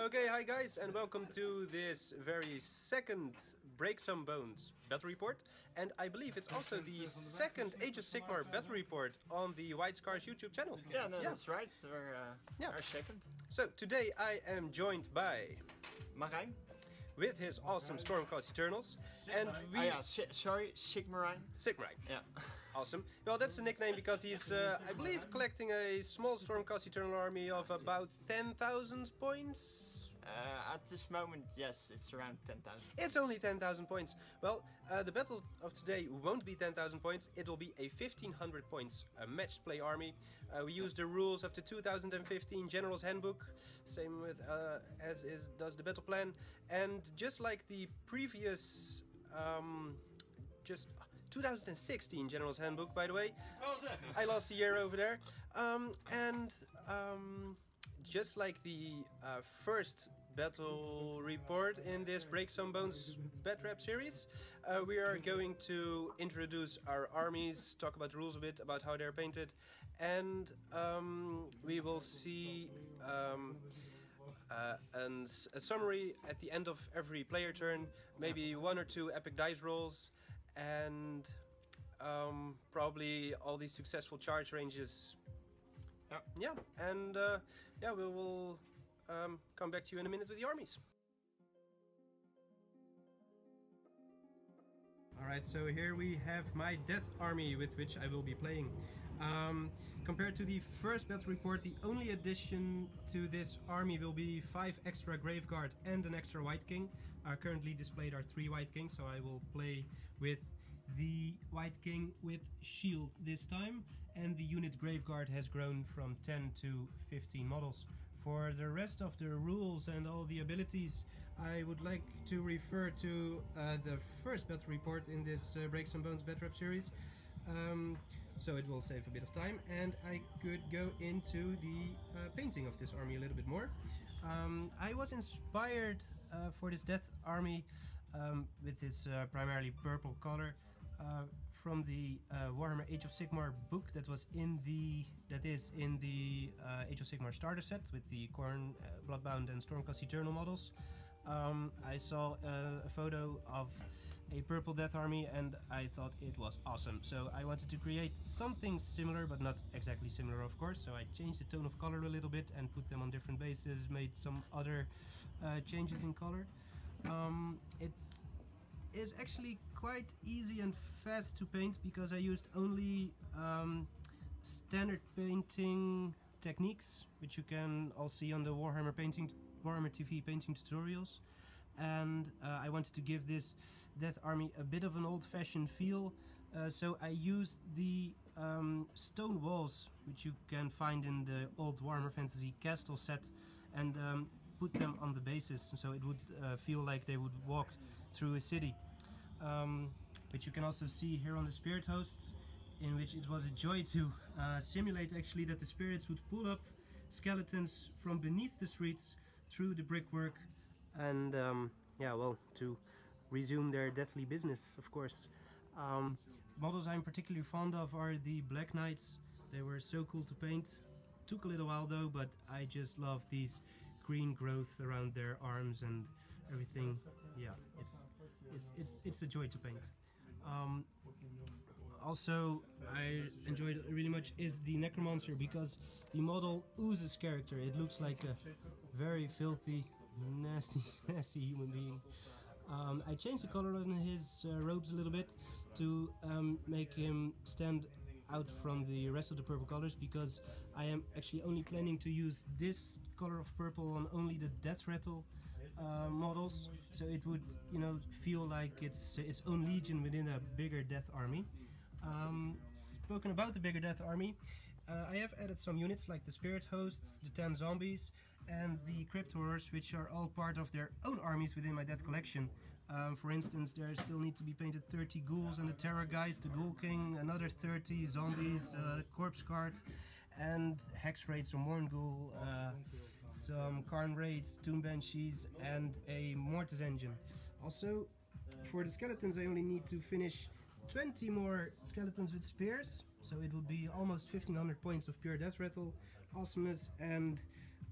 Okay, hi guys, and welcome to this very second Break Some Bones Battle Report. And I believe it's also the second Age of Sigmar Battle Report on the White Scar's YouTube channel. Yeah, that's right. We're our second. So today I am joined by Marijn. With his awesome Stormcast Eternals. And we... sorry, Sigmarijn. Sigmarijn. Yeah. Awesome. Well, that's a nickname because he's, I believe, collecting a small Stormcast Eternal army of about 10,000 points. At this moment, yes, it's around 10,000. It's only 10,000 points. Well, the battle of today won't be 10,000 points. It will be a 1,500 points matched play army. We use the rules of the 2015 Generals Handbook, same with does the battle plan, and just like the previous, just 2016 Generals Handbook, by the way. I lost a year over there, just like the first battle report in this Break Some Bones Bat Rep series, we are going to introduce our armies, talk about the rules a bit, about how they're painted, and we will see a summary at the end of every player turn, maybe 1 or 2 epic dice rolls, and probably all these successful charge ranges. Yeah, and yeah, we will come back to you in a minute with the armies. Alright, so here we have my death army with which I will be playing. Compared to the first battle report, the only addition to this army will be 5 extra Graveguard and an extra White King. Currently displayed are 3 White Kings, so I will play with the White King with shield this time, and the unit Graveguard has grown from 10 to 15 models. For the rest of the rules and all the abilities, I would like to refer to the first battle report in this Break Some Bones Bat Rep series, so it will save a bit of time, and I could go into the painting of this army a little bit more. I was inspired for this death army with its primarily purple color from the Warhammer Age of Sigmar book that is in the Age of Sigmar starter set with the Khorne, Bloodbound and Stormcast Eternal models. I saw a photo of a purple death army and I thought it was awesome, so I wanted to create something similar, but not exactly similar of course, so I changed the tone of color a little bit and put them on different bases, made some other changes in color. It is actually quite easy and fast to paint because I used only standard painting techniques, which you can all see on the Warhammer TV painting tutorials, and I wanted to give this death army a bit of an old-fashioned feel, so I used the stone walls which you can find in the old Warhammer Fantasy Castle set, and put them on the bases so it would feel like they would walk through a city, which you can also see here on the spirit hosts, in which it was a joy to simulate actually that the spirits would pull up skeletons from beneath the streets through the brickwork, and yeah, well, to resume their deathly business, of course. Models I'm particularly fond of are the Black Knights. They were so cool to paint. Took a little while though, but I just love these green growth around their arms and everything. Yeah, it's a joy to paint. Also, I enjoyed really much is the Necromancer, because the model oozes character. It looks like a very filthy, nasty human being. I changed the color on his robes a little bit to make him stand out from the rest of the purple colors, because I am actually only planning to use this color of purple on only the Death Rattle models, so it would, you know, feel like it's its own legion within a bigger death army. Spoken about the bigger death army, I have added some units like the Spirit Hosts, the 10 Zombies and the Crypt Horrors, which are all part of their own armies within my death collection. For instance, there still need to be painted 30 ghouls and the Terror Guys, the Ghoul King, another 30 zombies, Corpse Guard, and Hex Raids from Morn Ghoul, some Karn Raids, Tomb Banshees, and a Mortis Engine. Also, for the skeletons I only need to finish 20 more skeletons with spears, so it will be almost 1500 points of pure death rattle, awesomeness, and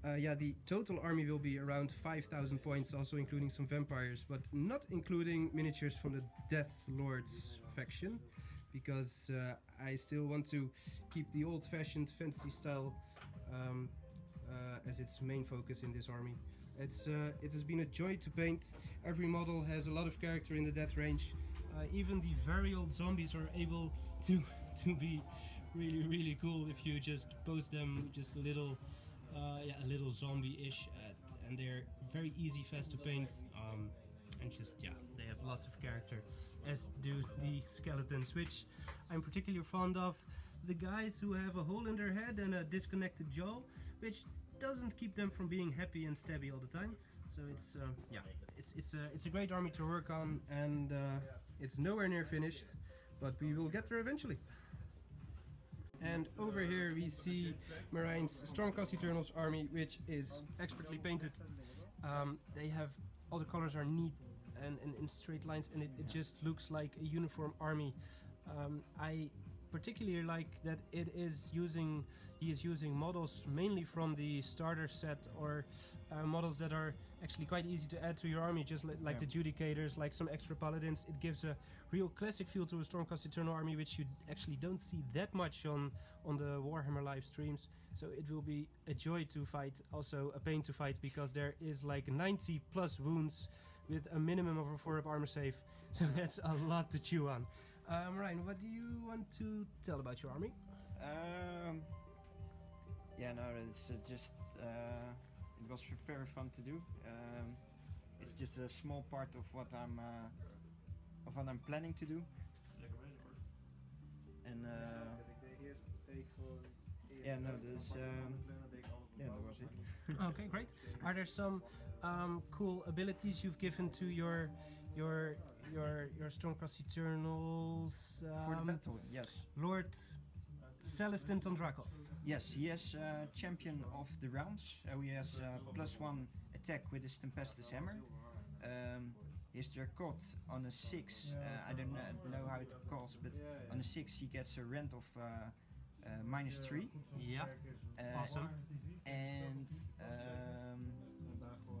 Yeah, the total army will be around 5,000 points, also including some vampires, but not including miniatures from the Death Lords faction, because I still want to keep the old-fashioned fantasy style as its main focus in this army. It has been a joy to paint. Every model has a lot of character in the death range. Even the very old zombies are able to be really cool if you just pose them just a little zombie-ish, and they're very easy, fast to paint, and just they have lots of character, as do the skeletons, which I'm particularly fond of. The guys who have a hole in their head and a disconnected jaw, which doesn't keep them from being happy and stabby all the time. So it's a great army to work on, and it's nowhere near finished, but we will get there eventually. And over here we see Marine's Stormcast Eternals army, which is expertly painted. They have all the colors are neat and in straight lines, and it just looks like a uniform army. I particularly like that he is using models mainly from the starter set, or models that are actually quite easy to add to your army, just like the Judicators, like some extra paladins. It gives a real classic feel to a Stormcast Eternal army, which you actually don't see that much on the Warhammer live streams. So it will be a joy to fight, also a pain to fight, because there is like 90 plus wounds with a minimum of a 4-up armor save. So that's a lot to chew on. Ryan, what do you want to tell about your army? Yeah, no, it's just it was very fun to do. It's just a small part of what I'm planning to do. And yeah, no, there's yeah, that was it. Okay, great. Are there some cool abilities you've given to your Stormcast Eternals? For the battle, yes. Lord Celestin Tondrakov. Yes, he is champion of the rounds. He has +1 attack with his Tempestus Hammer. His Dracot on a 6, I don't know how it calls, but on a 6 he gets a rend of -3. Yeah, awesome. And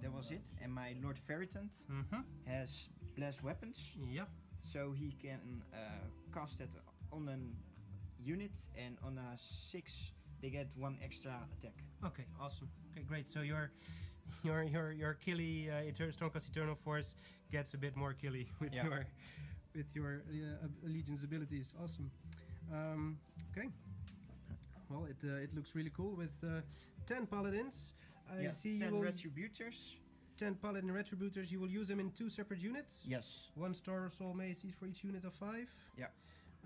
that was it. And my Lord Veritant has blessed weapons. Yeah. So he can cast it on an unit, and on a 6 they get 1 extra attack. Okay, awesome. Okay, great. So your killy Stormcast Eternal Force gets a bit more killy with your Legion's abilities. Awesome. Okay. Well, it looks really cool with 10 paladins. I see 10 you will retributors. 10 paladin retributors. You will use them in 2 separate units. Yes. 1 Star of Soul Maces for each unit of 5. Yeah.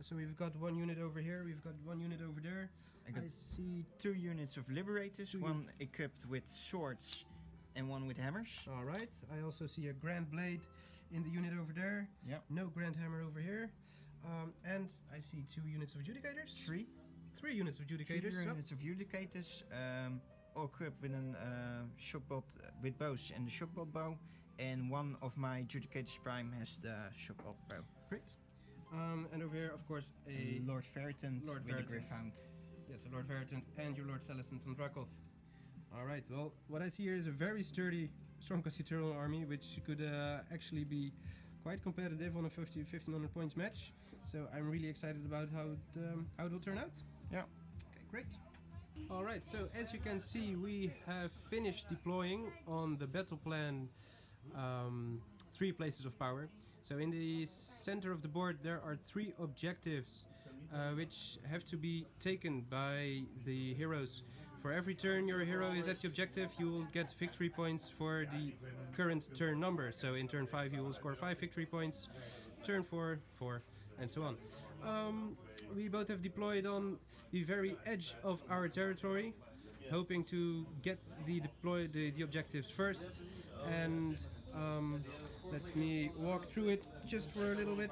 So we've got 1 unit over here. We've got 1 unit over there. I see 2 units of Liberators. 1 equipped with swords and 1 with hammers. All right. I also see a Grand Blade in the unit over there. Yeah. No Grand Hammer over here. And I see 2 units of Judicators. 3 units of Judicators. 3 units of Judicators. All equipped with a shockbolt with bows and the shockbolt bow. And 1 of my Judicators Prime has the shockbolt bow. Great. And over here, of course, a Lord Veritant with a Gryph-hound. Yes, a Lord Veritant and your Lord Celestin Tondrakov. Alright, well, what I see here is a very sturdy Stormcast Eternal army, which could actually be quite competitive on a 1500 points match. So I'm really excited about how it will turn out. Yeah. Okay, great. Alright, so as you can see, we have finished deploying on the battle plan 3 places of power. So in the center of the board there are 3 objectives which have to be taken by the heroes. For every turn your hero is at the objective, you will get victory points for the current turn number. So in turn 5 you will score 5 victory points, turn 4, 4, and so on. We both have deployed on the very edge of our territory, hoping to get the objectives first, and let me walk through it just for a little bit.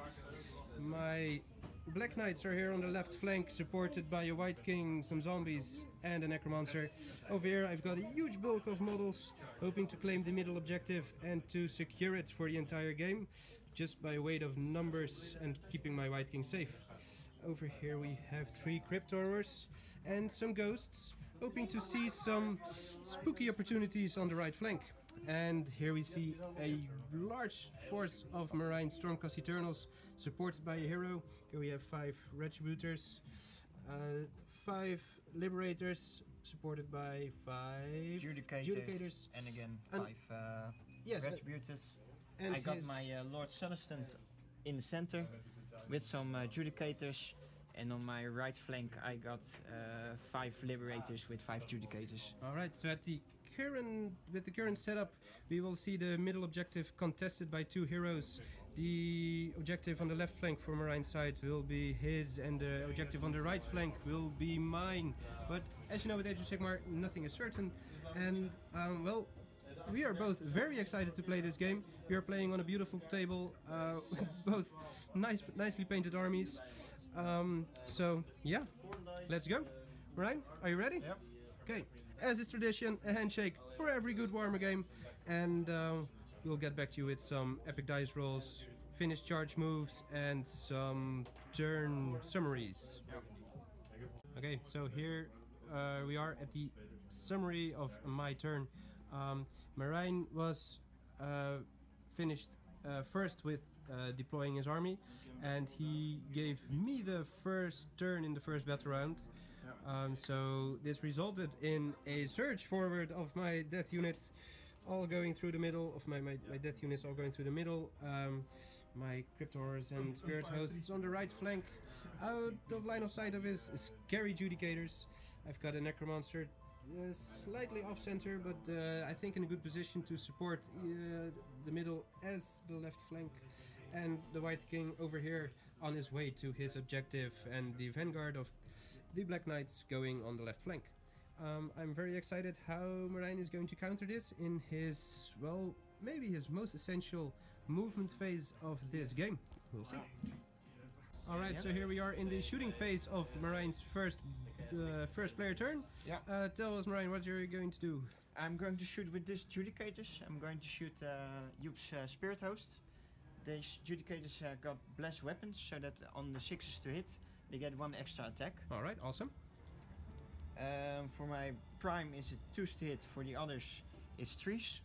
My Black Knights are here on the left flank, supported by a White King, some zombies, and a Necromancer. Over here I've got a huge bulk of models, hoping to claim the middle objective and to secure it for the entire game, just by weight of numbers and keeping my White King safe. Over here we have 3 Crypt Horrors and some Ghosts, hoping to see some spooky opportunities on the right flank. And here we see a large force of Marine Stormcast Eternals supported by a hero. Here we have 5 Retributors, 5 Liberators supported by 5 Judicators, and again 5 yes, Retributors. and I got his- my Lord Celestant in the center with some Judicators, and on my right flank I got 5 Liberators with 5 Judicators. Alright, so with the current setup, we will see the middle objective contested by 2 heroes. The objective on the left flank for Marine's side will be his, and the objective on the right flank will be mine. But as you know, with Age of Sigmar, nothing is certain. And well, we are both very excited to play this game. We are playing on a beautiful table with both nicely painted armies. So yeah, let's go. Marine, are you ready? Yep. Okay. As is tradition, a handshake for every good Warhammer game, and we'll get back to you with some epic dice rolls, finished charge moves, and some turn summaries. Yep. Okay, so here we are at the summary of my turn. Marine was finished first with deploying his army, and he gave me the first turn in the first battle round. So this resulted in a surge forward of my death unit, all going through the middle of my death units, all going through the middle. My Cryptors and Spirit Hosts on the right flank, out of line of sight of his scary Judicators. I've got a Necromancer slightly off center, but I think in a good position to support the middle as the left flank, and the White King over here on his way to his objective, and the Vanguard of the Black Knights going on the left flank. I'm very excited how Marine is going to counter this in his, well, maybe his most essential movement phase of this game. We'll see. Alright, so here we are in the shooting phase of Marine's first player turn. Yeah. Tell us, Marine, what you're going to do. I'm going to shoot with this Judicators. I'm going to shoot Joep's Spirit Host. These Judicators got blessed weapons, so that on the 6s to hit, they get 1 extra attack. Alright, awesome. For my Prime is it 2s to hit, for the others it's 3s.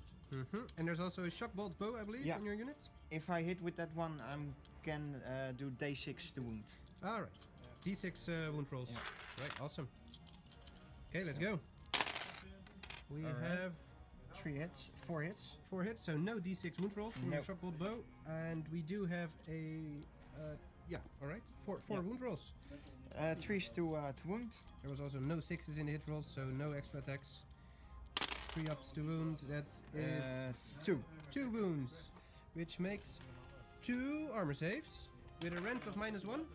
And there's also a shock bolt bow, I believe, Yeah. in your unit. If I hit with that one, I can do day 6 to wound. Alright, d6 wound rolls. Yeah. Right, awesome. Okay, let's go. We Alright. have 4 hits. 4 hits, so no d6 wound rolls from your Nope. shock bolt bow, and we do have a yeah, alright, 4 Yeah. wound rolls. 3s to wound. There was also no 6s in the hit rolls, so no extra attacks. 3 ups to wound, that is 2. 2 wounds, which makes 2 armor saves with a rent of -1.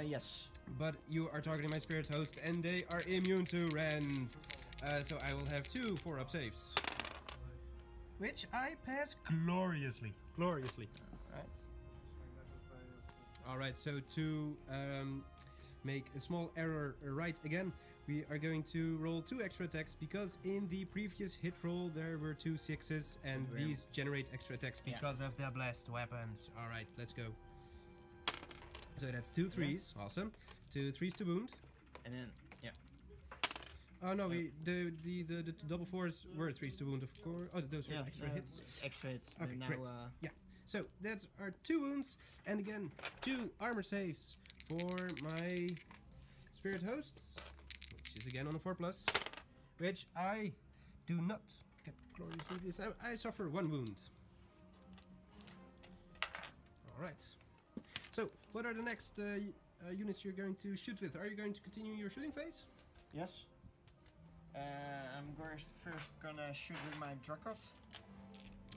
Yes. But you are targeting my Spirit Host, and they are immune to rend. So I will have 2 4-up saves, which I pass gloriously. Gloriously. Right. Alright, so to make a small error right again, we are going to roll 2 extra attacks, because in the previous hit roll there were 2 6s, and these generate extra attacks because of the blessed weapons. Alright, let's go. So that's 2 3s, awesome. 2 3s to wound. And then, yeah. Oh no, the double 4s were 3s to wound, of course. Oh, those were extra hits. Extra hits. Okay, And now, great. Yeah. So that's our 2 wounds, and again 2 armor saves for my Spirit Hosts, which is again on a 4+, which I do not get gloriously this. I suffer 1 wound. All right. So what are the next units you're going to shoot with? Are you going to continue your shooting phase? Yes. I'm first gonna shoot with my Drakot.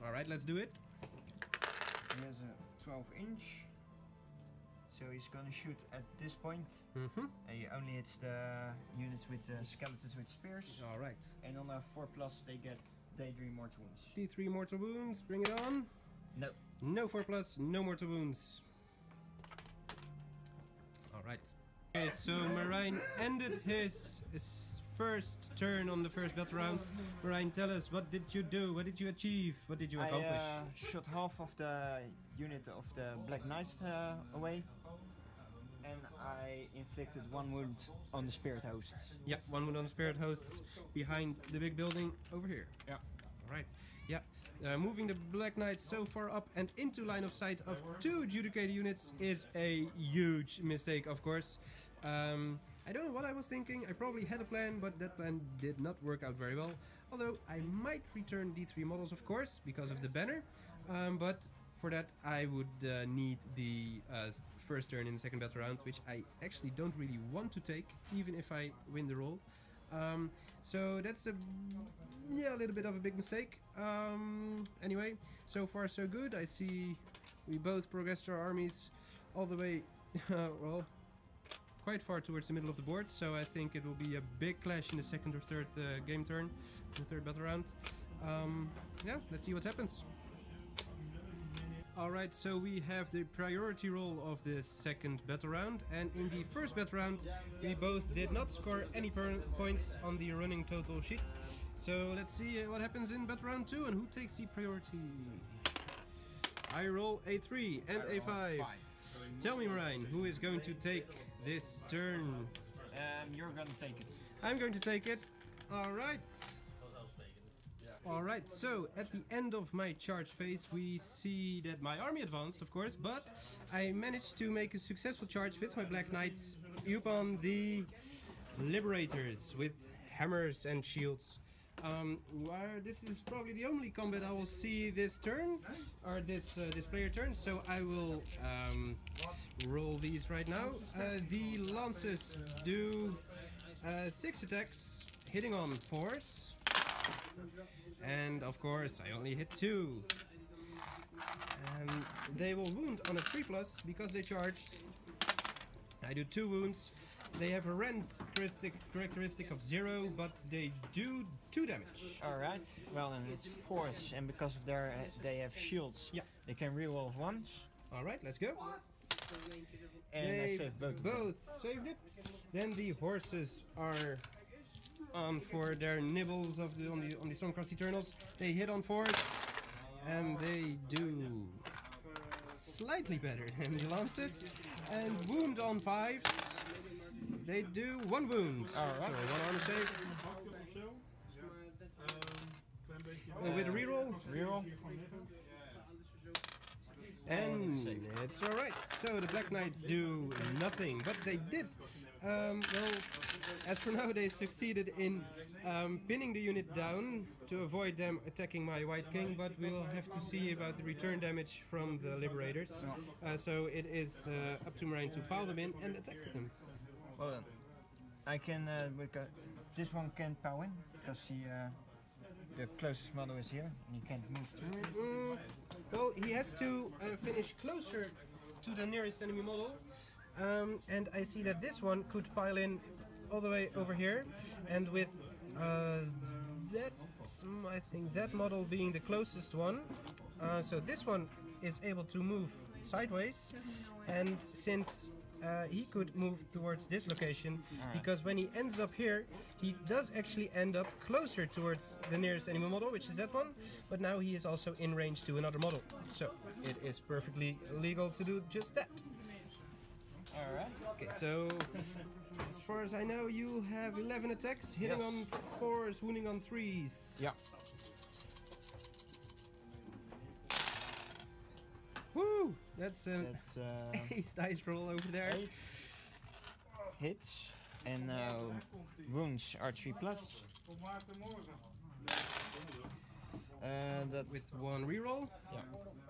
All right, let's do it. He has a 12-inch. So he's gonna shoot at this point. He only hits the units with skeletons with spears. All right. And on a 4+, they get Daydream Mortal Wounds. D3 mortal wounds. Bring it on. No. No 4+, no mortal wounds. Alright. Okay, so Marine ended his first turn on the first battle round. Marine, tell us, what did you do? What did you achieve? What did you accomplish? I shot half of the unit of the Black Knights away. And I inflicted 1 wound on the spirit hosts. Yeah, 1 wound on spirit hosts behind the big building over here. Yeah. Alright, yeah. Moving the Black Knights so far up and into line of sight of 2 adjudicated units is a huge mistake, of course. I don't know what I was thinking. I probably had a plan, but that plan did not work out very well. Although I might return D3 models, of course, because of the banner. But for that I would need the first turn in the second battle round, which I actually don't really want to take, even if I win the roll. So that's a little bit of a big mistake. Anyway, so far so good. I see we both progressed our armies all the way, well, quite far towards the middle of the board. So I think it will be a big clash in the second or third game turn, the third battle round. Yeah, let's see what happens. Alright, so we have the priority roll of the second battle round, and in the first battle round we both did not score any points on the running total sheet. So let's see what happens in battle round 2 and who takes the priority. I roll a 3 and a 5. Tell me, Marijn, who is going to take this turn? You're gonna take it. I'm going to take it. Alright. Alright, so at the end of my charge phase we see that my army advanced, of course, but I managed to make a successful charge with my Black Knights upon the Liberators with hammers and shields. This is probably the only combat I will see this turn, or this player turn, so I will roll these right now. The Lances do 6 attacks, hitting on 4s. And of course I only hit 2. And they will wound on a 3+ because they charged. I do 2 wounds. They have a rend characteristic of 0, but they do 2 damage. Alright, well then it's 4s, and because of their they have shields, yeah, they can reroll 1s. Alright, let's go. And I saved both. Saved it. Then the horses are on for their nibbles of on the Stormcast Eternals. They hit on 4s and they do slightly better than the Lances, and wound on 5s. They do 1 wound. Alright. So 1 armor save. With a reroll. And it's alright. So the Black Knights do nothing, but they did. Well, as for now, they succeeded in pinning the unit down to avoid them attacking my White King, but we'll have to see about the return damage from the Liberators. So it is up to Marijn to pile them in and attack them. Well then, I can, this one can't pow in, because the closest model is here, and you can't move through it. Well, he has to finish closer to the nearest enemy model. And I see that this one could pile in all the way over here, and with that, I think that model being the closest one, so this one is able to move sideways, and since he could move towards this location, because when he ends up here, he does actually end up closer towards the nearest enemy model, which is that one, but now he is also in range to another model, so it is perfectly legal to do just that. Alright. Okay, so as far as I know, you have 11 attacks, hitting on 4s, wounding on 3s. Yeah. Woo! That's ace dice roll over there. 8 hits, and now wounds are 3+. That's with 1 reroll,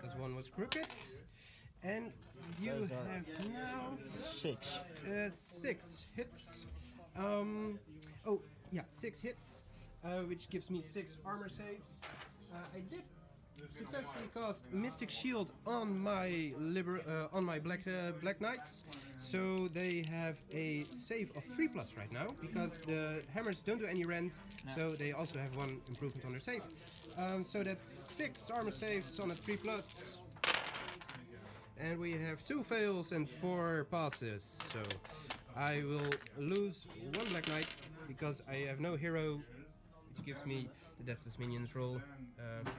because 1 was crooked. And you have now 6. 6 hits. 6 hits, which gives me 6 armor saves. I did successfully cast Mystic Shield on my Black Knights, so they have a save of 3+ right now, because the hammers don't do any rend, so they also have 1 improvement on their save. So that's 6 armor saves on a 3+. And we have 2 fails and 4 passes, so I will lose 1 Black Knight because I have no hero, which gives me the Deathless Minions roll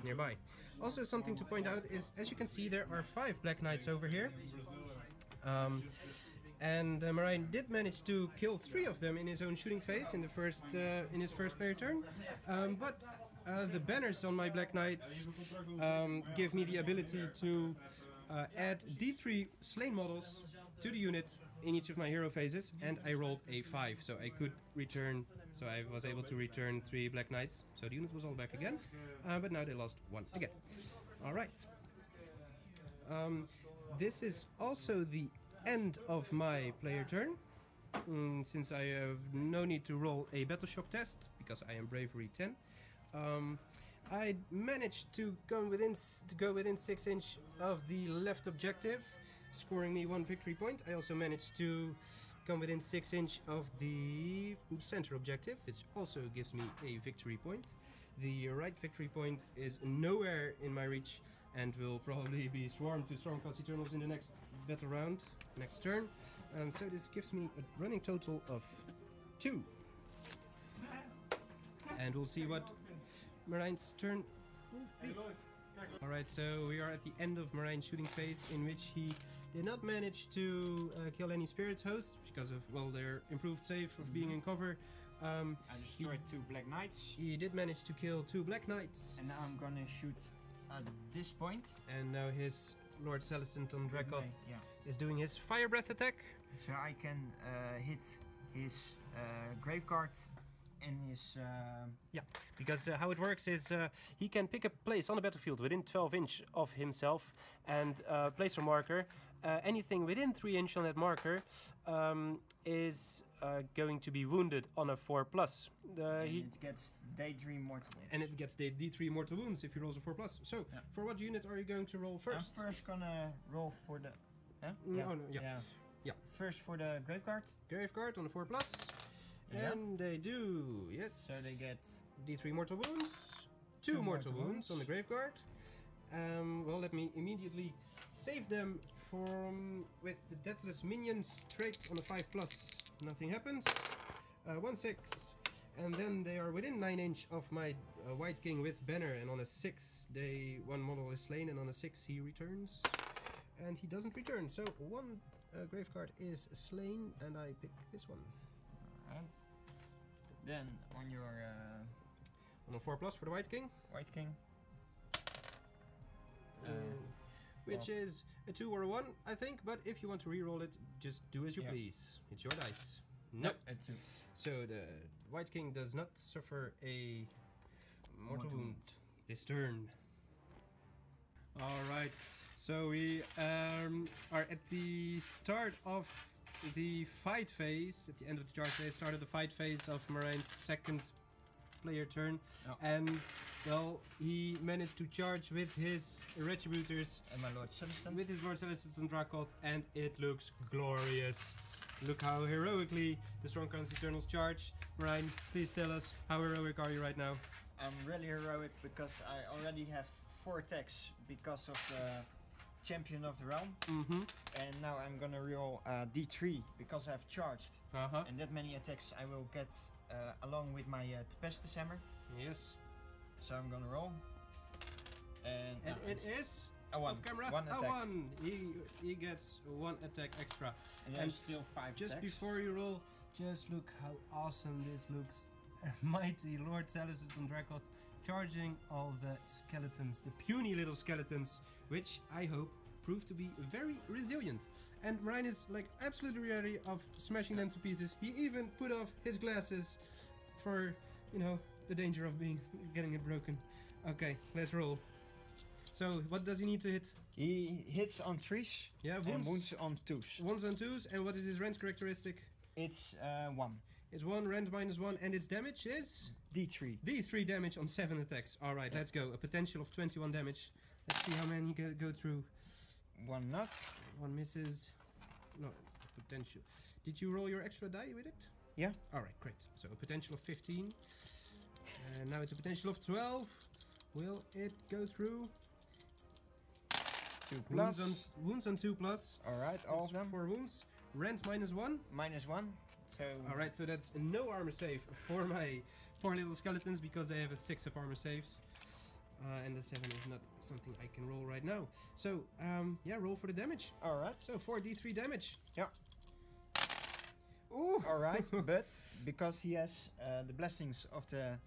nearby. Also, something to point out is, as you can see, there are 5 Black Knights over here. And Marijn did manage to kill 3 of them in his own shooting phase in his first player turn, but the banners on my Black Knights give me the ability to add D3 slain models to the unit in each of my hero phases, and I rolled a 5, so I could return. So I was able to return 3 Black Knights, so the unit was all back again, but now they lost 1 again. Alright. This is also the end of my player turn, since I have no need to roll a Battle Shock test, because I am Bravery 10. I managed to go within 6 inch of the left objective, scoring me 1 victory point. I also managed to come within 6 inch of the center objective, which also gives me a victory point. The right victory point is nowhere in my reach and will probably be swarmed to Stormcast Eternals in the next battle round, next turn. So this gives me a running total of 2. And we'll see what Marijn's turn will be. Alright, so we are at the end of Marijn's shooting phase, in which he did not manage to kill any Spirits Host because of, well, their improved save of being in cover. I destroyed 2 Black Knights. He did manage to kill 2 Black Knights. And now I'm gonna shoot at this point. And now his Lord Celestin on Dracoth is doing his Fire Breath attack. So I can hit his Graveguard and his... Yeah, because how it works is he can pick a place on the battlefield within 12 inch of himself and place a marker. Anything within 3 inch on that marker is going to be wounded on a 4+. It gets Daydream Mortal Wounds. And it gets the D3 Mortal Wounds if he rolls a 4+. So, for what unit are you going to roll first? I'm first gonna roll for the... First for the Graveguard. Graveguard on a 4+. And they do, yes. So they get D3 Mortal Wounds, 2 Mortal Wounds on the Graveguard. Well, let me immediately save them with the Deathless Minions trait on a 5+. Nothing happens. 1/6. And then they are within 9 inch of my White King with banner, and on a 6 one model is slain, and on a 6 he returns. And he doesn't return, so 1 Graveguard is slain, and I pick this one. Alright. Then on your... on a 4+ for the White King. White King. Which is a 2 or a 1, I think, but if you want to reroll it, just do as you please. It's your dice. Nope. A 2. So the White King does not suffer a mortal wound this turn. Alright, so we are at the start of the fight phase, at the end of the charge phase, started the fight phase of Marijn's second player turn, and well, he managed to charge with his Retributors and my Lord Celestin. With his Lord Celestin and Dracoth, and it looks glorious. Look how heroically the Stormcast Eternals charge. Marijn, please tell us, how heroic are you right now? I'm really heroic because I already have 4 attacks because of the Champion of the Realm. And now I'm gonna roll D3 because I've charged. And that many attacks I will get along with my Tempestus Hammer. Yes. So I'm gonna roll. And it is a 1. Off camera. 1 attack. A 1. He gets 1 attack extra. And there's still 5 just attacks. Before you roll, just look how awesome this looks. Mighty Lord Celestin and Dracoth charging all the skeletons, the puny little skeletons, which I hope prove to be very resilient. And Marijn is like absolutely ready of smashing them to pieces. He even put off his glasses for, you know, the danger of getting it broken. Okay, let's roll. So, what does he need to hit? He hits on 3s, and wounds on 2s. 1s and 2s, and what is his rend characteristic? It's 1. It's 1, rend -1, and its damage is? D3. D3 damage on 7 attacks. Alright, let's go. A potential of 21 damage. Let's see how many go through. 1 nut. 1 misses. No, potential. Did you roll your extra die with it? Yeah. Alright, great. So a potential of 15. And now it's a potential of 12. Will it go through? 2+. Wounds on 2+. Alright, all of them. 4 wounds. Rend -1. -1. So alright, so that's no armor save for my poor little skeletons because they have a 6 of armor saves. And the 7 is not something I can roll right now. So, yeah, roll for the damage. Alright. So 4d3 damage. Yeah. Ooh. Alright, but because he has the blessings of the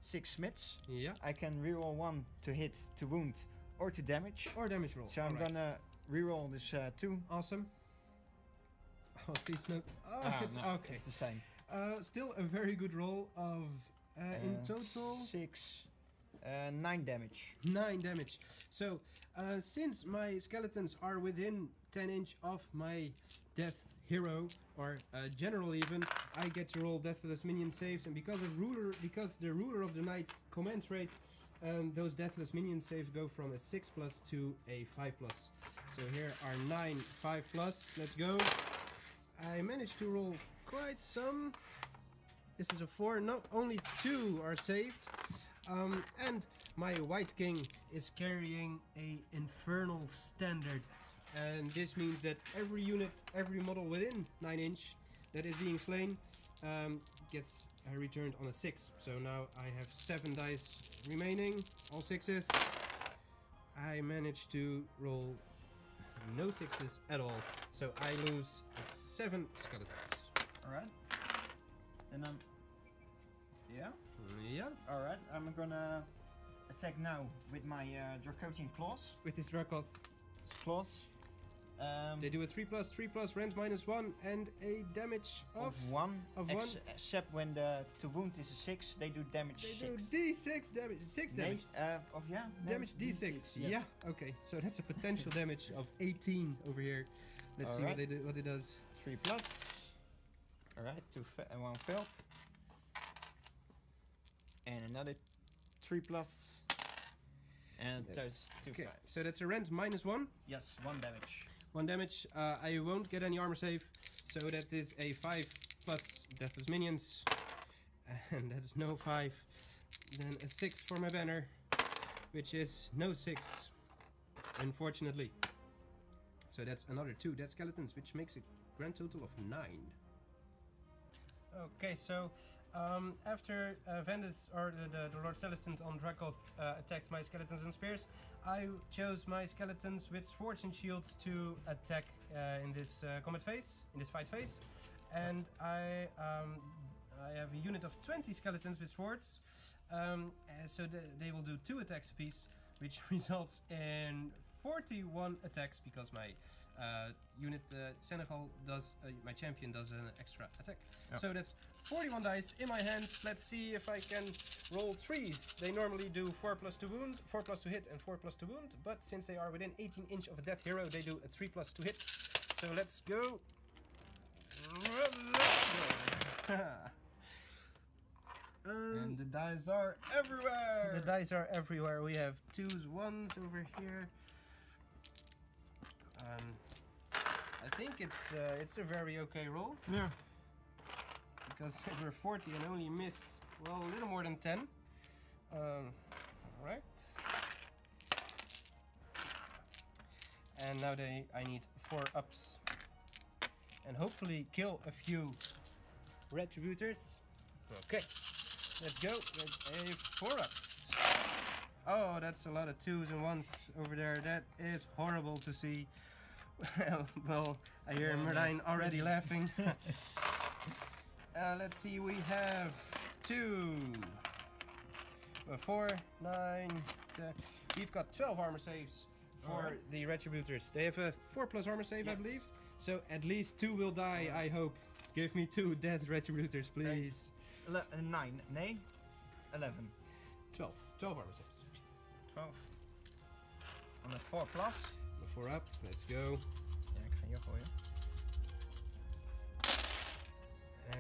6 smiths, Yeah. I can reroll 1 to hit, to wound, or to damage. Or damage roll. So I'm gonna reroll this 2. Awesome. Oh, please no. Oh, it's no, okay. it's the same. Still a very good roll of in total 6, 9 damage. 9 damage. So since my skeletons are within 10 inch of my death hero or general even, I get to roll deathless minion saves, and because the ruler of the night command trait, those deathless minion saves go from a 6+ to a 5+. So here are 9 5+. Let's go. I managed to roll quite some. This is a 4. No, only 2 are saved. And my White King is carrying a infernal standard. And this means that every unit, every model within 9 inch that is being slain gets returned on a 6. So now I have 7 dice remaining, all 6s. I managed to roll no 6s at all. So I lose 7 skeletons. Alright. And I'm... Yeah? Yeah. Alright, I'm gonna attack now with my Draconian Claws. With this Dracoth. Claws. They do a 3+, rend -1, and a damage of 1. of 1. Except when the to wound is a 6, they do damage They 6. do D6 damage. 6 damage. Damage D6. Yes. Yeah. Okay. So that's a potential damage of 18 over here. Let's see what they do. What it does. 3+. Alright, 2 and 1 failed. And another 3+. And Yes. those 2 Okay. 5s. So that's a rend -1. Yes, 1 damage. 1 damage. I won't get any armor save. So that is a 5+ deathless minions. And that's no 5. Then a 6 for my banner, which is no 6, unfortunately. So that's another 2 dead skeletons, which makes a grand total of 9. Okay, so after Vendis or the Lord Celestant on Dracoth attacked my skeletons and spears, I chose my skeletons with swords and shields to attack in this combat phase, in this fight phase, and I have a unit of 20 skeletons with swords, so they will do 2 attacks apiece, which results in 41 attacks because my unit Senegal does, my champion does an extra attack. Yep. So that's 41 dice in my hands. Let's see if I can roll 3s. They normally do 4+ to wound, 4+ to hit, and 4+ to wound. But since they are within 18 inch of a death hero, they do a 3+ to hit. So let's go. And the dice are everywhere! The dice are everywhere. We have 2s, 1s over here. I think it's a very okay roll. Yeah. Because we're 40 and only missed, well, a little more than 10. Right. And now I need 4 ups. And hopefully kill a few retributors. Okay. Let's go with a 4 ups. Oh, that's a lot of 2s and 1s over there. That is horrible to see. Well, I hear Merlijn already laughing. Let's see, we have 2, 4, 9, 10. We've got 12 armor saves for the retributors. They have a 4+ armor save, I believe. So at least 2 will die, I hope. Give me 2 dead retributors, please. 9, nee, 11. 12 armor saves. 12. On a 4+. 4 up, let's go. Ja, ik ga hier gooien.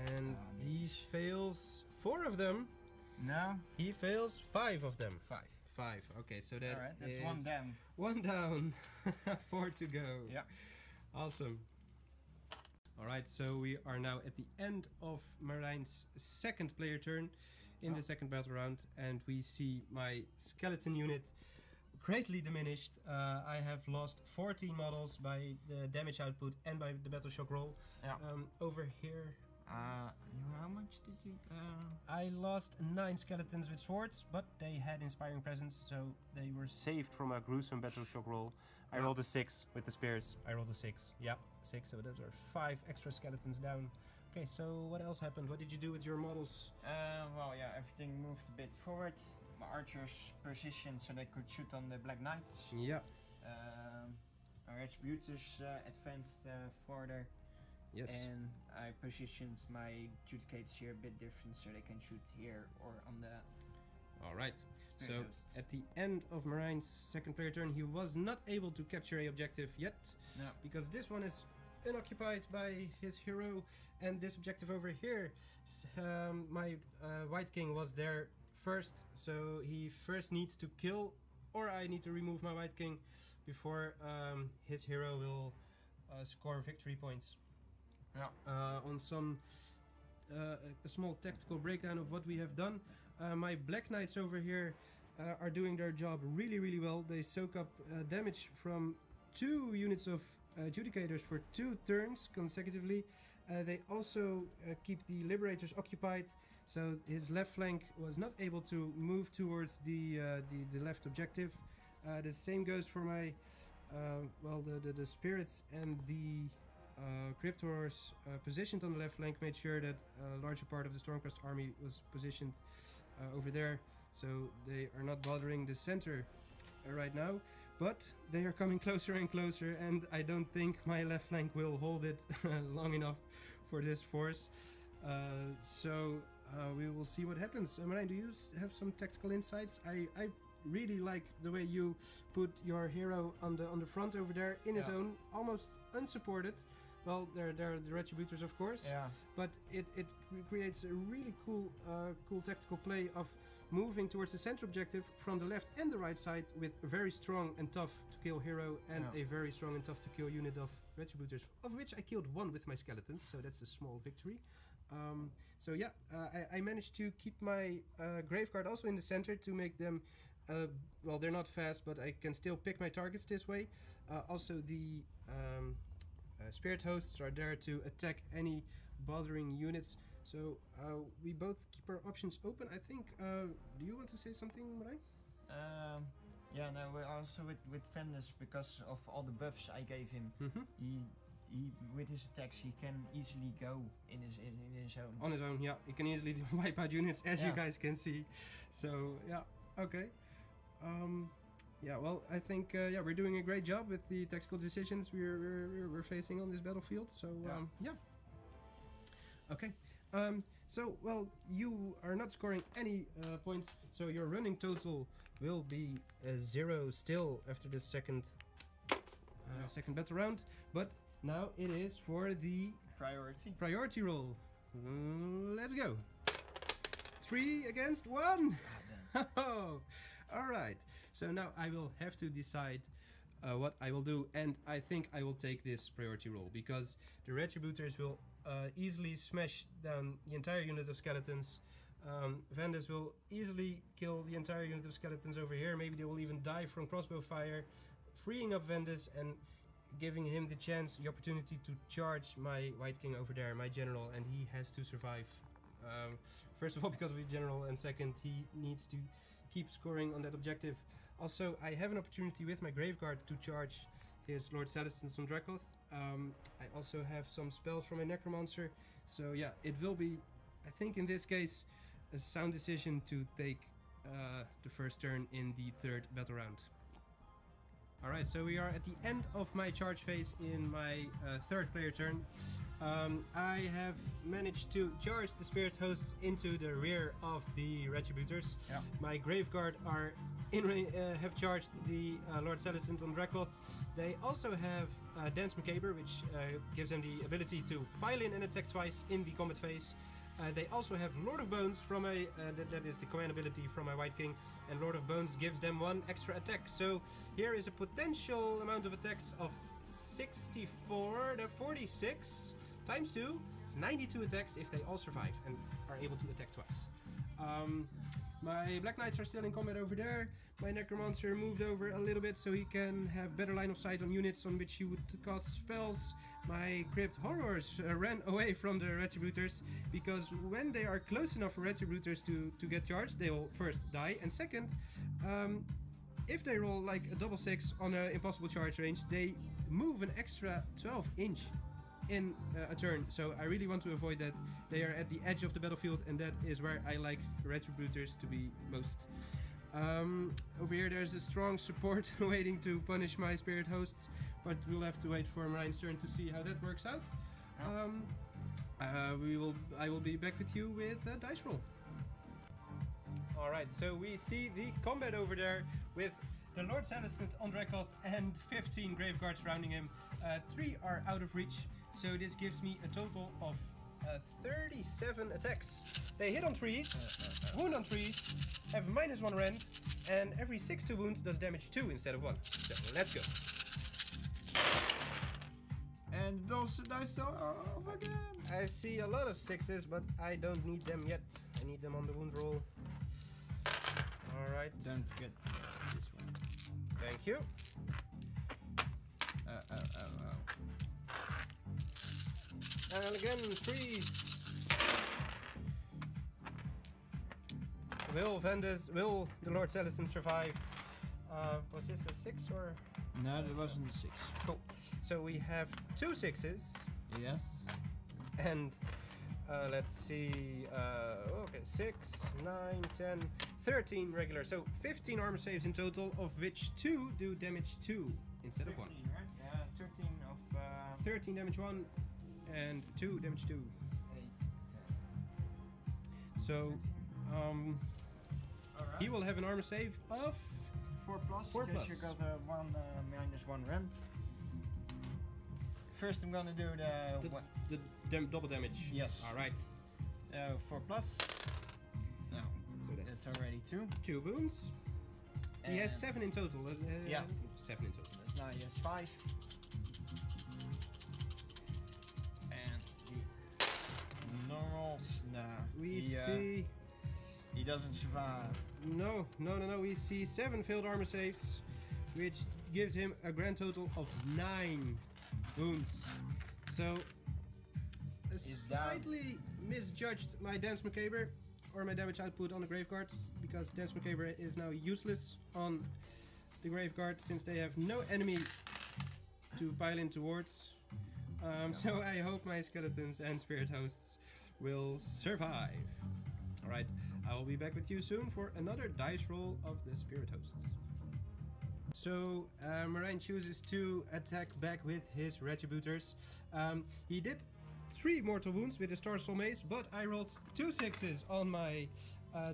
And he fails 4 of them. No. He fails 5 of them. 5. 5. Okay, so that Alright, that's is 1 down. 1 down. 4 to go. Yeah. Awesome. Alright, so we are now at the end of Marijn's second player turn in the second battle round, and we see my skeleton unit greatly diminished. I have lost 14 models by the damage output and by the battle shock roll. Yeah. Over here, How much did you? I lost 9 skeletons with swords, but they had inspiring presence, so they were saved from a gruesome battle shock roll. I rolled a 6 with the spears. I rolled a 6. Yeah, 6. So those are 5 extra skeletons down. Okay, so what else happened? What did you do with your models? Well, yeah, everything moved a bit forward. My archers positioned so they could shoot on the Black Knights. Yeah. Our Retributors advanced further. Yes. And I positioned my Judicators here a bit different so they can shoot here or on the All right. Spirit So Hosts. at the end of Marine's second player turn, he was not able to capture a objective yet, No. because this one is unoccupied by his hero, and this objective over here, my White King was there first, so he first needs to kill, or I need to remove my White King before his hero will score victory points. Yeah. On some a small tactical breakdown of what we have done. My Black Knights over here are doing their job really well. They soak up damage from 2 units of Judicators for 2 turns consecutively. They also keep the Liberators occupied, so his left flank was not able to move towards the left objective. The same goes for my the spirits and the Crypt Horrors positioned on the left flank made sure that a larger part of the Stormcast army was positioned over there, so they are not bothering the center right now, but they are coming closer and closer, and I don't think my left flank will hold it long enough for this force, so we will see what happens. Marijn, do you have some tactical insights? I really like the way you put your hero on the front over there in his own, almost unsupported. Well, they're the Retributors, of course, but it creates a really cool tactical play of moving towards the center objective from the left and the right side with a very strong and tough to kill hero and a very strong and tough to kill unit of Retributors, of which I killed 1 with my skeletons, so that's a small victory. So yeah, I managed to keep my Graveguard also in the center to make them, well, they're not fast, but I can still pick my targets this way. Also the Spirit Hosts are there to attack any bothering units, so we both keep our options open, I think. Do you want to say something, Marijn? Yeah, no, we're also with Vendus, because of all the buffs I gave him. He with his attacks he can easily go in his own. On his own, yeah. He can easily wipe out units, as you guys can see. So yeah, okay. Yeah, well, I think yeah, we're doing a great job with the tactical decisions we're facing on this battlefield. So yeah. Okay. So well, you are not scoring any points, so your running total will be 0 still after the second battle round. But now it is for the priority roll. Let's go. 3 against 1. All right. So now I will have to decide what I will do, and I think I will take this priority roll because the Retributors will easily smash down the entire unit of skeletons. Vandus will easily kill the entire unit of skeletons over here. Maybe they will even die from crossbow fire, freeing up Vandus and giving him the opportunity to charge my White King over there, my general, and he has to survive. First of all, because of the general, and second, he needs to keep scoring on that objective. Also, I have an opportunity with my Graveguard to charge his Lord Celestin from Dracoth. I also have some spells from my Necromancer, so yeah, it will be, I think in this case, a sound decision to take the first turn in the 3rd battle round. Alright, so we are at the end of my charge phase in my 3rd player turn. I have managed to charge the Spirit Hosts into the rear of the Retributors. Yeah. My Graveguard are have charged the Lord Celestin on Dracoth. They also have Dance Macabre, which gives them the ability to pile in and attack twice in the combat phase. They also have Lord of Bones from a that is the command ability from my White King, and Lord of Bones gives them 1 extra attack. So here is a potential amount of attacks of 64, 46 times 2. It's 92 attacks if they all survive and are able to attack twice. My Black Knights are still in combat over there. My Necromancer moved over a little bit so he can have better line of sight on units on which he would cast spells. My Crypt Horrors ran away from the Retributors because when they are close enough for Retributors to get charged, they will first die, and second, if they roll like a double 6 on an impossible charge range, they move an extra 12 inch. in a turn, so I really want to avoid that. They are at the edge of the battlefield, and that is where I like Retributors to be most. Over here there's a strong support waiting to punish my Spirit Hosts, but we'll have to wait for Marine's turn to see how that works out. I will be back with you with a dice roll. Alright, so we see the combat over there with the Lord Celestant on Dracoth and 15 Graveguards surrounding him. 3 are out of reach, so this gives me a total of 37 attacks. They hit on trees, wound on trees, have -1 rend, and every 6 to wound does damage 2 instead of 1. So let's go. And those dice are off again. I see a lot of 6s, but I don't need them yet. I need them on the wound roll. Alright. Don't forget this one. Thank you. And again, 3s. Will the Lord Celestin survive? Was this a 6 or? No, it wasn't a 6. Cool. So we have 2 6s. Yes. And let's see. Okay, 6, 9, 10, 13 regular. So 15 armor saves in total, of which 2 do damage 2 instead of 1. 15, right? 13 of. 13 damage 1 and 2 damage 2. 8, 10. So he will have an armor save of 4 plus. 4 because plus. you got a -1 rend. First, I'm gonna do the double damage. Yes. All right. 4 plus. No. So That's already 2. 2 wounds. He has 7 in total. Yeah. 7 in total. Now he has 5. And the normals. Nah. We see. He doesn't survive. No. We see 7 failed armor saves, which gives him a grand total of 9 wounds. So, slightly misjudged my Dance Macabre, or my damage output on the Graveguard, because Dance Macabre is now useless on the Graveguard since they have no enemy to pile in towards. So I hope my Skeletons and Spirit Hosts will survive. Alright, I will be back with you soon for another dice roll of the Spirit Hosts. So Marine chooses to attack back with his Retributors. He did 3 mortal wounds with the Star Soul Mace, but I rolled 2 6s on my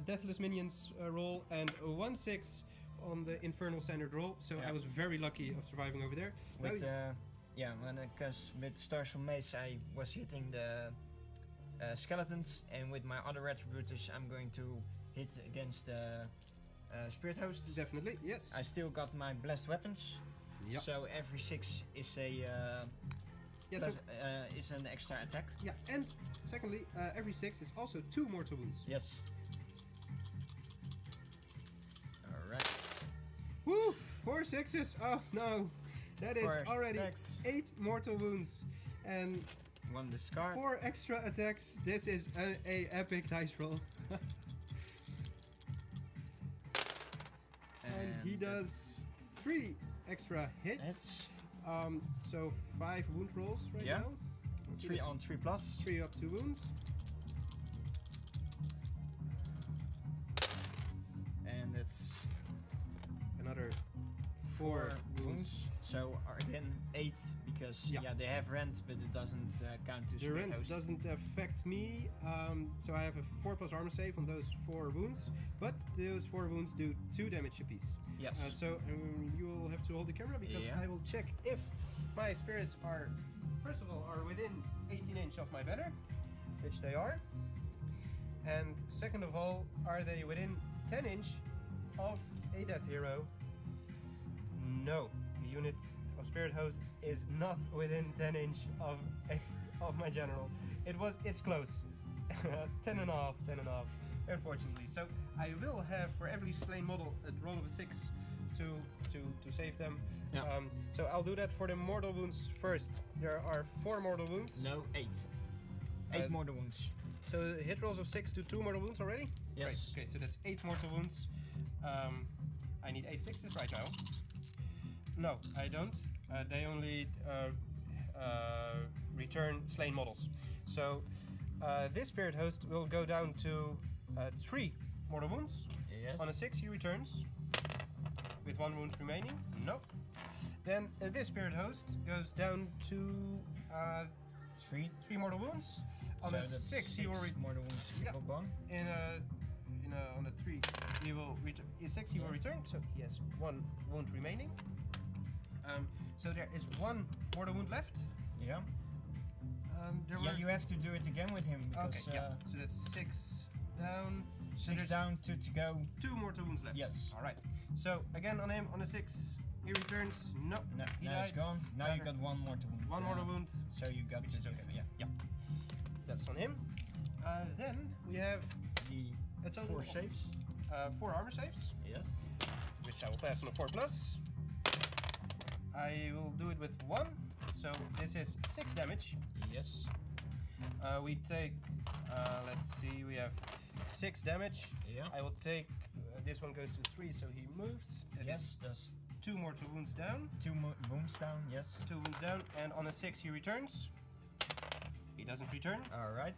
Deathless Minions roll and 1 6 on the Infernal Standard roll, so I was very lucky of surviving over there. With, because with Star Soul Mace I was hitting the Skeletons, and with my other Retributors I'm going to hit against the Spirit Hosts. Definitely, yes. I still got my blessed weapons, so every 6 is a is an extra attack. Yeah, and secondly, every 6 is also 2 mortal wounds. Yes. Alright. Woo! 4 6s! Oh no! That is already attacks. 8 mortal wounds and 1 discard. 4 extra attacks. This is a epic dice roll. And he does 3 extra hits. So 5 wound rolls right now. 3 on 3 plus. 3 up 2 wounds. And it's another 4 wounds. So again 8 because they have rent, but it doesn't count to the rent doesn't affect me. So I have a 4 plus armor save on those 4 wounds, but those 4 wounds do 2 damage apiece. Yes. So you will have to hold the camera because I will check if my spirits are, first of all, are within 18 inch of my banner, which they are, and second of all, are they within 10 inch of a death hero? No, the unit of Spirit Hosts is not within 10 inch of my general. It's close. 10 and a half, unfortunately. So I will have for every slain model a roll of a 6 to save them. Yeah. So I'll do that for the mortal wounds first. There are 4 mortal wounds. No, 8. 8 mortal wounds. So hit rolls of 6 do 2 mortal wounds already? Yes. Right. Okay, so that's 8 mortal wounds. I need 8 6s right now. No, I don't. They only return slain models. So this Spirit Host will go down to 3 mortal wounds. Yes. On a 6 he returns with 1 wound remaining. Nope. Then this Spirit Host goes down to 3 mortal wounds. On a 6 he will mortal wounds will gone. On a 3 he will return. 6 he will return, so he has 1 wound remaining. So there is 1 mortal wound left. Yeah. You have to do it again with him. Because, okay. Yeah. So that's 6 down. 6 down, 2 to go. 2 mortal wounds left. Yes. All right. So again on him on a 6 he returns. Nope. No, he now died. he's gone. Now you got 1 mortal wound. 1 mortal wound. So you got Which to is do okay. it. Yeah. That's on him. Then we have The 4 saves. 4 armor saves. Yes. Which I will pass on a 4+. I will do it with 1. So this is 6 damage. Yes. We take, let's see, we have 6 damage. Yeah. I will take, this one goes to 3, so he moves. Yes, that's 2 mortal wounds down. 2 wounds down, yes. 2 wounds down, and on a 6 he returns. He doesn't return. Alright.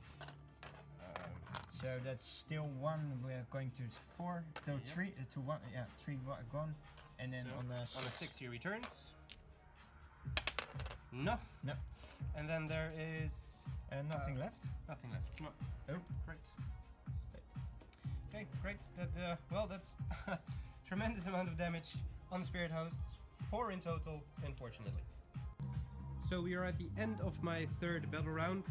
So that's still 1, we're going to 4, to 3, to 1, yeah, 3 gone. And then so on a 6 he returns. No. No. And then there is... nothing left? Nothing left. No. Oh. Great. Okay, great. That, well, that's a tremendous amount of damage on Spirit Hosts. 4 in total, unfortunately. So we are at the end of my 3rd battle round.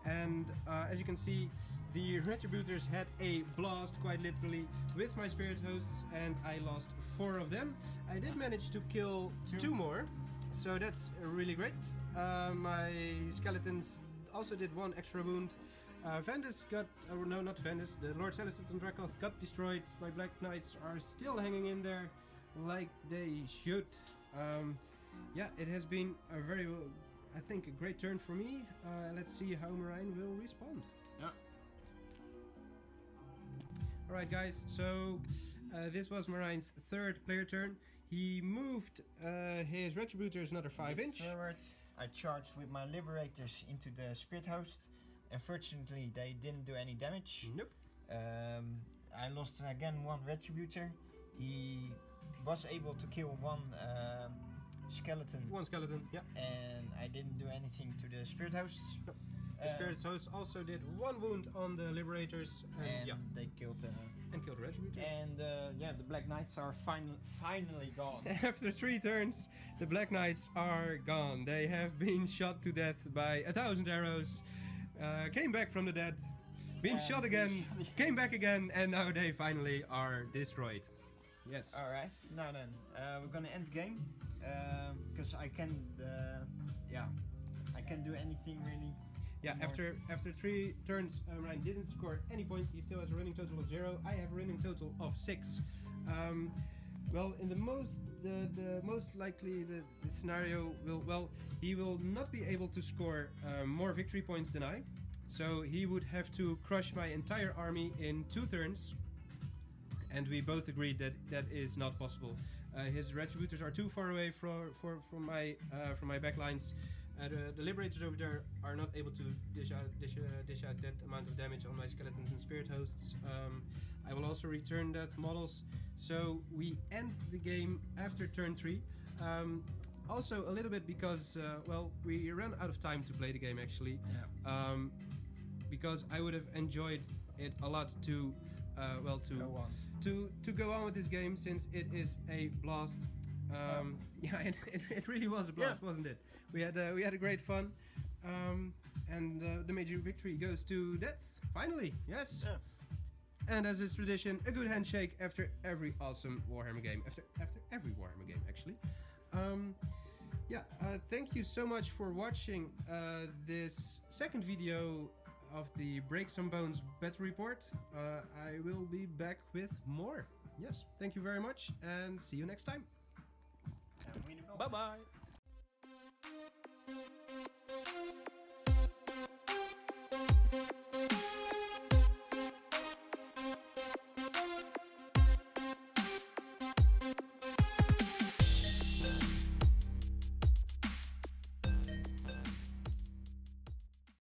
And as you can see, the Retributors had a blast, quite literally, with my Spirit Hosts, and I lost 4 of them. I did manage to kill 2 more, so that's really great. My Skeletons also did 1 extra wound. Vandus got, oh no, not Vandus, the Lord Celestin and Dracoth got destroyed. My Black Knights are still hanging in there like they should. Yeah, it has been a very, I think, a great turn for me. Let's see how Marijn will respond. Yeah. Alright guys, so this was Marijn's 3rd player turn. He moved his Retributors another 5-inch. Forward, I charged with my Liberators into the Spirit Host. Unfortunately, they didn't do any damage. Nope. I lost again 1 Retributor. He was able to kill 1 skeleton. 1 skeleton, yeah. And I didn't do anything to the Spirit Hosts. Nope. The Spirit Hosts also did 1 wound on the Liberators. And yeah. they killed the Retributor. And yeah, the Black Knights are finally gone. After 3 turns, the Black Knights are gone. They have been shot to death by 1,000 arrows. Came back from the dead, been shot again, came back again, and now they finally are destroyed. Yes. Alright, now then, we're gonna end the game, because I can, yeah, I can't do anything really. Yeah, after 3 turns, Marijn didn't score any points. He still has a running total of 0. I have a running total of 6. Well, in the most likely the scenario will, well, he will not be able to score more victory points than I. So he would have to crush my entire army in 2 turns. And we both agreed that that is not possible. His Retributors are too far away from my backlines. The Liberators over there are not able to dish out that amount of damage on my Skeletons and Spirit Hosts. I will also return death models. So we end the game after turn 3. Also a little bit because, well, we ran out of time to play the game actually. Yeah. Because I would have enjoyed it a lot to, well, to go on with this game, since it is a blast. Yeah, it really was a blast, wasn't it? We had a great fun, and the major victory goes to Death. Finally, yes. Yeah. And as is tradition, a good handshake after every awesome Warhammer game. After every Warhammer game, actually. Yeah. Thank you so much for watching this 2nd video of the Break Some Bones Battle Report. I will be back with more. Yes. Thank you very much, and see you next time. Bye bye.